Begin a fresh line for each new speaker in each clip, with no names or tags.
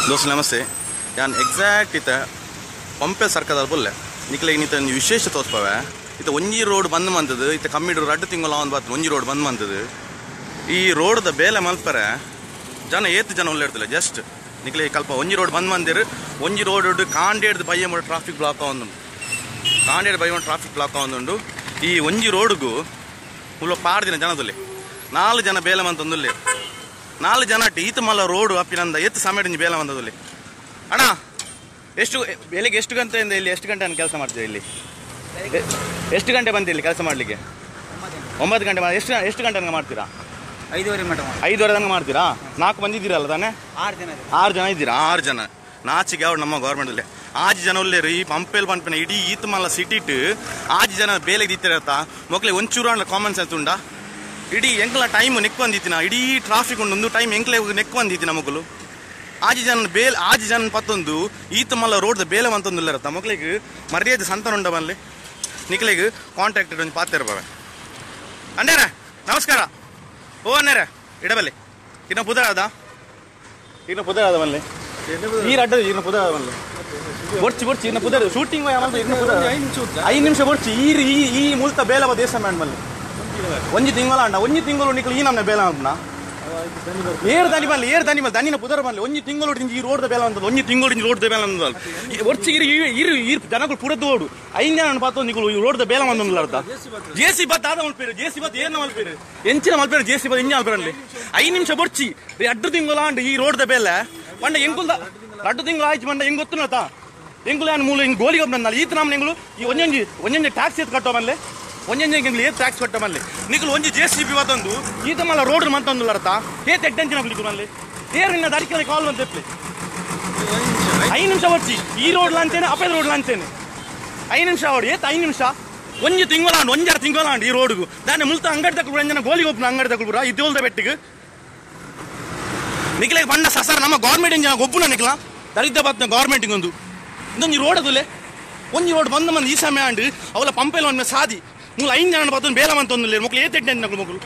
दोस्त नमस्ते यान एक्साक्ट इत पंपे सर्कल बोले निकले इत विशेष तोर्पवे इत ಒಂಜಿ ರೋಡ್ ಬಂದ್ ಮಂತದು इत ಕಮ್ಮಿಡು ರಡ್ಡು ತಿಂಗಳ ಒಂದು ಬಾತ್ ಒಂಜಿ ರೋಡ್ ಬಂದ್ ಮಂತದು ಈ ರೋಡ್ ಬೇಲೆ ಮಲ್ಪರೆ ಜನ ಏತ್ ಜನ ಉಳ್ಳೇರ್ತಿಲ್ಲ ಜಸ್ಟ್ ನಿಕಲೆ ಕಲ್ಪ ಒಂಜಿ ರೋಡ್ ಬಂದ್ ಮಂದಿರು ಒಂಜಿ ರೋಡ್ ಕಾಂಡೇಡ್ ಬಯ್ಯ ಮೂಡ ಟ್ರಾಫಿಕ್ ಬ್ಲಾಕ್ ಆವೊಂದುಂಡು ಕಾಂಡೇಡ್ ಬಯ್ಯ ಮೂಡ ಟ್ರಾಫಿಕ್ ಬ್ಲಾಕ್ ಆವೊಂದುಂಡು ಈ ಒಂಜಿ ರೋಡ್ಗೂ ಉಲ್ಲ ಪಾಡ್ದಿನ ಜನದಲ್ಲಿ 4 ಜನ ಬೇಲೆ ಮಂತೊಂದುಲ್ಲೆ 4 ಜನ ಈತ ಮಲ್ಲ ರೋಡ್ ಅಪ್ಪಿನಂದ ಎತ್ತು ಸಮಯ ಬೇಲೆ ಬಂದದಲ್ಲಿ ಅಣ್ಣ ಎಷ್ಟು ಬೆಳಿಗ್ಗೆ ಎಷ್ಟು ಗಂಟೆಯಿಂದ ಇಲ್ಲಿ ಎಷ್ಟು ಗಂಟೆ ಕೆಲಸ ಮಾಡ್ತೀವಿ ಇಲ್ಲಿ ಎಷ್ಟು ಗಂಟೆ ಬಂದು ಇಲ್ಲಿ ಕೆಲಸ ಮಾಡಲಿಕ್ಕೆ 9 ಗಂಟೆ ಎಷ್ಟು ಗಂಟೆ ತನಕ ಮಾಡ್ತೀರಾ 5:30 ತನಕ ಮಾಡ್ತೀರಾ 4 ಬಂದಿದ್ದೀರಲ್ಲ ತಾನೇ 6 ಜನ ಇದ್ದೀರಾ 6 ಜನ ನಾಚಿಗೆ ಅವ್ರು ನಮ್ಮ ಗೌರ್ಮೆಂಟಲ್ಲಿ 6 ಜನ ಒಳ್ಳೆ ಈ ಪಂಪೇಲ್ ಪಂಪಿನ ಇಡೀ ಈತ ಮಲ್ಲ ಸಿಟಿಟ್ಟು 6 ಜನ ಬೇಲೆಗೆ ದಿತ್ತಿರತ್ತಾ ಮಕ್ಕಳಿಗೆ ಒಂಚೂರು ಕಾಮನ್ ಸೆನ್ಸ್ ಉಂಟಾ ಇಡೀ ಎಂಕ್ಲ ಟೈಮ್ ನೆಕ್ ಬಂದಿತ್ತಿನ ಇಡೀ ಟ್ರಾಫಿಕ್ ಉಂಡು ಟೈಮ್ ಎಂಕ್ಲೆ ನೆಕ್ ಬಂದಿತ್ತಿನ ಮಕ್ಕಳು 6 ಜನ ಪತ್ತೊಂದು ಈತ ಮಲ್ಲ ರೋಡ್ ಬೇಲೆ ಅಂತೊಂದಿಲ್ಲರತ್ತ ಮಕ್ಕಳಿಗೆ ಮರ್ಯಾದೆ ಸಂತಾನ ಉಂಡ ಬನ್ಲಿ ನಿಕ್ಲಿಗೆ ಕಾಂಟ್ಯಾಕ್ಟೆಡ್ ಒಂದು ಪಾತಿರ್ಬವೆ ಅಣ್ಣೇರ ನಮಸ್ಕಾರ ಓ ಅಣ್ಣೇರ ಇಡಬಲ್ಲಿ ಇನ್ನ ಪುದರಾದ ಬನ್ಲಿ ಈ ರಡ್ಡ ಇನ್ನ ಪುದರಾದ ಬನ್ಲಿ ಬೊಡ್ಚಿ ಇನ್ನ ಪುದರ ಶೂಟಿಂಗ್ 5 ನಿಮಿಷ ಬೊಡ್ಚಿ ಈ ಮೂಲತ ಬೇಲೆ ದೇಶ ಮ್ಯಾನ್ ಬನ್ಲಿ ಒಂಜಿ ತಿಂಗಳ ಅಂಡ ಒಂಜಿ ತಿಂಗಳು ನಿಕ್ಲು ಈ ನಮ್ನೆ ಬೇಲ ಅಂಟನ ಏರ್ ದಾನಿ ಬಲ್ಲಿ ದನಿನ ಪುದರ ಬಲ್ಲಿ ಒಂಜಿ ತಿಂಗಳು ಈ ರೋಡ್ ಬೇಲ ಅಂತ ಒಂಜಿ ತಿಂಗಳು ರೋಡ್ ಬೇಲ ಅಂತ ಒರ್ಚಿಗಿರಿ ಈ ಜನಗಳು ಪುಡದ್ದು ಓಡು 5 ಜನ ಪಾತ ನಿಕ್ಲು ರೋಡ್ ಬೇಲ ಬಂದಲ್ಲ ಅರ್ಥ ಜೆಸಿ ಬತ್ ಆದ ಮಲ್ಪೇರು ಜೆಸಿ ಬತ್ ಏನ ಮಲ್ಪೇರು ಎಂಚಿನ ಮಲ್ಪೇರು ಜೆಸಿ ಬತ್ ಇಂಜ ಮಲ್ಪೇರಲ್ಲಿ 5 ನಿಮಿಷ ಬೊಡ್ಚಿ 2 ತಿಂಗಳ ಅಂಡ ಈ ರೋಡ್ ಬೇಲೆ ಪಂಡ ಎಂಕುಲ್ದ 2 ತಿಂಗಳು ಆಯ್ತು ಪಂಡ ಹೆಂಗ್ ಗೊತ್ತುನತ ಎಂಕುಲ ಮೂಲ ಹಿಂಗ್ ಗೋಲಿ ಒಬ್ಬನಲ್ಲ ಈತ ನಮ್ಮ ಎಂಗ್ಲು ಈ ಒಂಜೊಂಜಿ ಟ್ಯಾಕ್ಸ್ ಎತ್ ಕಟ್ಟೋ ಮಲ್ಲೆ ಒಂಜೊಂಜಿ ಏತ್ ಟ್ಯಾಕ್ಸ್ ಕಟ್ಟ ಮಲ್ಲಿ ನಿಕ್ಲು ಒಂಜಿ JCB ಬತ್ತೊಂದು ಈತ ಮಲ್ಲ ರೋಡ್ ಮಂತೊಂದು ಅರ್ಥ ಏತ್ ಎಡ್ಡೆಂಚಿನ ಬಿಡ್ಲಿಕ್ಕೆ ಮಲ್ಲಿ ಏರಿನ ದರಿಕೆ ಕಾಲ್ ಬಂತ 5 ನಿಮಿಷ ಬರ್ಚಿ ಈ ರೋಡ್ ಲಾಂಚೇನೆ ಅಪೇದ ರೋಡ್ ಲಾಂಚೇನೆ 5 ನಿಮಿಷ ಓಡಿ ಏತ್ 5 ನಿಮಿಷ ಒಂಜಿ ತಿಂಗಳ ಒಂಜಾರು ತಿಂಗಳ ಈ ರೋಡ್ಗು ದಾನೆ ಮುಲ್ತ ಅಂಗಡಿ ತಗೊಳ್ಳು ಒಂಜನ ಗೋಲಿಗೆ ಒಪ್ಪನ ಅಂಗಡಿ ತಗೊಳ್ಬುರ ಇದ್ದೋಲ್ದ ಬೆಟ್ಟಿಗೆ ನಿಕ್ಲೆಗೆ ಬಂಡ ಸಸರ ನಮ್ಮ ಗೌರ್ಮೆಂಟ್ ಜನ ಒಬ್ಬನ ನಿಕ್ಲ ದರಿದ್ದ ಬತ್ತ ಗೌರ್ಮೆಂಟಿಗೆ ಒಂದು ಇದೊಂದು ರೋಡ್ ಅದುಲೆ ಒಂಜಿ ರೋಡ್ ಬಂದ ಮಂದಿ ಈ ಸಮಯ ಅಂಡು ಅವಳ ಪಂಪೆಲ್ಲ ಒಂದ್ ಸಾದಿ ನೀವು 5 ಜನ ಬತ್ತೊಂದು ಬೇಲ ಅಂತೊಂದಿಲ್ಲ ಮಕ್ಕಳು ಏತೆಡ್ಡೆ ಮಕ್ಕಳು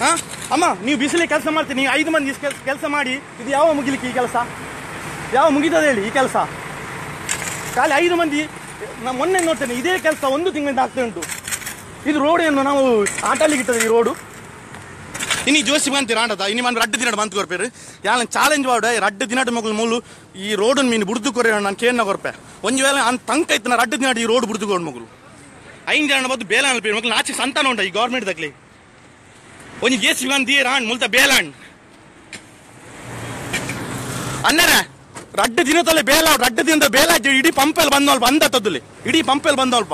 ಹಾಂ ಅಮ್ಮ ನೀವು ಬಿಸಿಲಿಗೆ ಕೆಲಸ ಮಾಡ್ತೀನಿ ನೀವು 5 ಮಂದಿ ಕೆಲಸ ಮಾಡಿ ಇದು ಯಾವ ಮುಗಿಲಿಕ್ಕೆ ಈ ಕೆಲಸ ಯಾವ ಮುಗಿತದೆ ಹೇಳಿ ಈ ಕೆಲಸ ಖಾಲಿ 5 ಮಂದಿ ನಾನು ಮೊನ್ನೆ ನೋಡ್ತೇನೆ ಇದೇ ಕೆಲಸ 1 ತಿಂಗಳಿಂದ ಆಗ್ತಾ ಉಂಟು ಇದು ರೋಡನ್ನು ನಾವು ಆಟಲಿಗಿಟ್ಟದೆ ಈ ರೋಡು ಇನ್ನು ಜೋಸಿ ಬಂತೀರ ಆಂಡದ ಇನ್ನು ಮನೆ 2 ದಿನ ಬಂತು ಕೊರ್ಪೇರು ಯಾರು ಚಾಲೆಂಜ್ ಮಾಡ 2 ದಿನ ಮಕ್ಕಳು ಮೂಲು ಈ ರೋಡನ್ನು ಮೀನು ಬುಡ್ದು ಕೊರೆ ನಾನು ಕೇನ ಕೊರ್ಪೆ ಒಂದು ವೇಳೆ ಅಂತ ತಂಕ ಇತ್ತು 2 ದಿನ ಈ ರೋಡ್ ಬುಡ್ದು ಕೊಡು ಮಕ್ಕಳು 5 ಜನ ಬಂದು ಬೇಲ ಅನ್ಪೇರು ಮಕ್ಕಳು ನಾಚಿಗೆ ಸಂತಾನ ಉಂಟ ಈ ಗೌರ್ಮೆಂಟ್ ದಕ್ಲಿ ಒಂದು JCB ಬಂದು ರಾಣ್ ಮುಲ್ತ ಬೇಲಾಣ್ ಅನ್ನರ 2 ದಿನ ತಲೆ ಬೇಲ 2 ದಿನದ ಬೇಲ ಇಡೀ ಪಂಪಲ್ಲಿ ಬಂದವಲ್ಪ ಅಂದ ತದ್ದುಲಿ ಇಡೀ ಪಂಪಲ್ಲಿ ಬಂದವಲ್ಪ